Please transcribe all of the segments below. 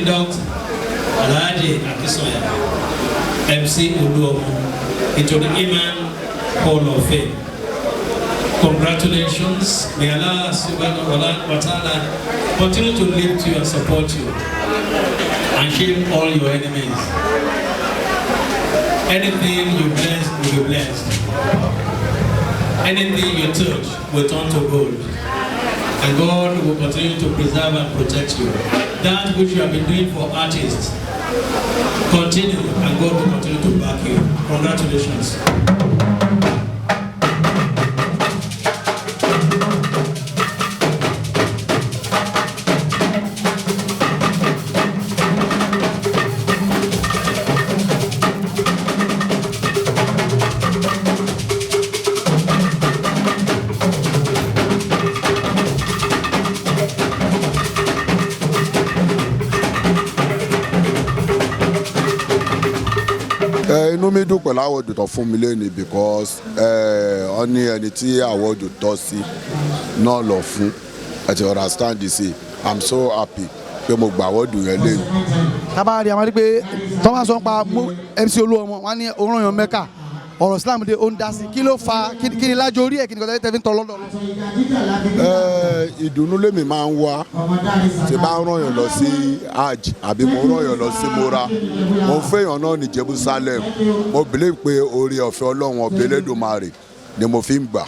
induct Alhaji Akisoya, MC Uduomo, into the Imam Hall of Fame. Congratulations. May Allah subhanahu wa ta'ala continue to lift you and support you and shield all your enemies. Anything you bless will be blessed. Anything you touch will turn to gold. And God will continue to preserve and protect you. That which you have been doing for artists, continue, and God will continue to back you. Congratulations. Inú mi dùn pẹ̀lú àwọ̀dù tó fún mi lẹ́nu because wọ́n ní ẹni tí àwọ̀dù tọ́ sí náà lọ fún ẹ ti understand this. I'm so happy pé mo gba àwọ̀dù yẹn lẹ́nu. tábàárí àwọn pé tọ́wọ́n sọ pa MC Olúọmọ wọn ní òun ràn yàn Mẹ́kà ọ̀rọ̀ Islam dé ó ń dá sí kí ló fa kí ni lájọ orí ẹ̀ kí ni kò tẹ́ fi ń tọ́ lọ́dọ̀ lọ. Ìdùnnú lèmi máa ń wá tí bá ń ràn yàn lọ sí hajj àbí mo ràn yàn lọ sí mora mo fẹ́yàn náà ní Jerusalem mo believe pé oore ọ̀fẹ́ Ọlọ́run ọba Elédùmarè ni mo fi ń gbà.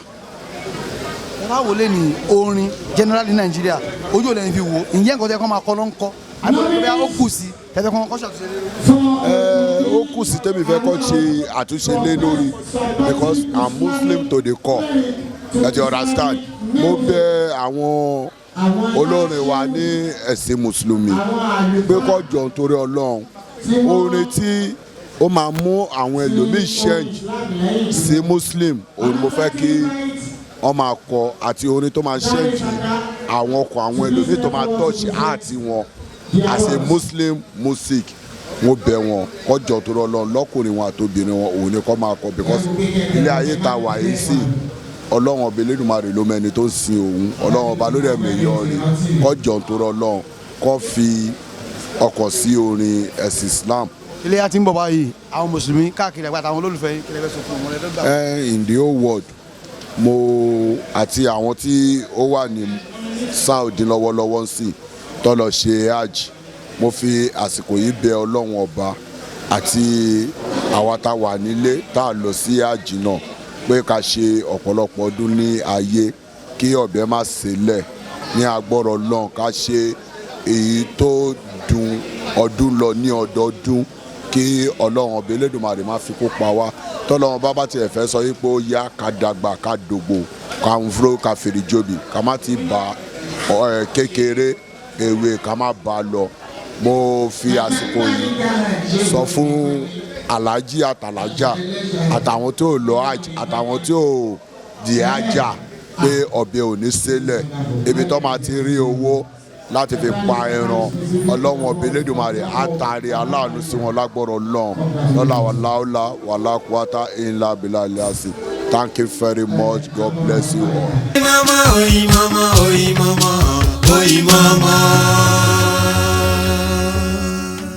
báwo lè ní orin general ní Nàìjíríà ojú ò lẹ́yìn fi wò ìyẹn nǹkan tẹ́ kọ́ máa kọ́ ló ń kọ́ àbí ó kù sí tẹ́tẹ́ kọ́ ṣàtúnṣe lé lórí. Ó kù sí tẹ́mi fẹ́ kọ́ ṣe àtúnṣe lé lórí because I'm Muslim to the core. You understand? Mo bẹ̀ àwọn olórin wa ní ẹ̀sìn mùsùlùmí pé kó jọ nítorí Ọlọ́run orin tí ó máa mú àwọn ẹlòmíì change sí Muslim òun mo fẹ́ kí wọ́n máa kọ àti orin tó máa change àwọn ọkọ̀ àwọn ẹlòmíì tó máa touch heart wọn as a Muslim music. Mo bẹ̀ wọ́n kó jọ nítorí Ọlọ́run lọ́kùnrin wọn àtobìnrin wọn òun ni kó máa kọ because ilé ayé ta wà yìí sí Ọlọ́run ọba Elédùmarè ló mẹ́ni tó ń sin òun Ọlọ́run ọba lórí ẹ̀mí èèyàn rẹ̀ kó jọ nítorí Ọlọ́run kó fi ọkọ̀ sí orin ẹ̀sìn Islam. ilé yà ti ń bọ̀ báyìí àwọn mùsùlùmí káàkiri àgbàtà àwọn olólùfẹ́ yín kílẹ̀ fẹ́ sọ fún wọn lẹ́dọ́gbà. In the whole world mo àti àwọn tí ó wà ní Saudi lọ́wọ́lọ́wọ́ sí tó lọ ṣe hajj mo fi àsìkò yìí bẹ̀ Ọlọ́run ọba àti àwa tá wà nílé tá a lọ sí hajj náà pé ká ṣe ọ̀pọ̀lọpọ̀ ọdún ní ayé kí ọ̀bẹ má ṣẹlẹ̀ ní agbọ́rọ̀ Ọlọ́run ká ṣe èyí tó dùn ọdún lọ ní ọdọọdún kí Ọlọ́run ọba Elédùmarè má fi kó pa wá tọ́lọ́run bá tiẹ̀ fẹ́ sọ wípé ó yá ká dàgbà ká dògbò ká ń fúró ká fèrè jòbì ká má ti bá kékeré èwe ká má bá lọ. Mo fi àsìkò yìí sọ fún Alhaji àtàlájà àtàwọn tí ò lọ hajj àtàwọn tí ò di ajá pé ọbẹ̀ ò ní sílẹ̀ ibi tó máa ti rí owó láti fi pa ẹran Ọlọ́run ọba Elédùmarè àtàrí aláàánú sí wọn lágbọ́rọ̀ Ọlọ́run lọ́la wàláwùlá wàlákùwátá ìlà bìlà ìlàsì. Thank you very much. God bless you all. Mama, oyi mama, oyi mama, oyi mama.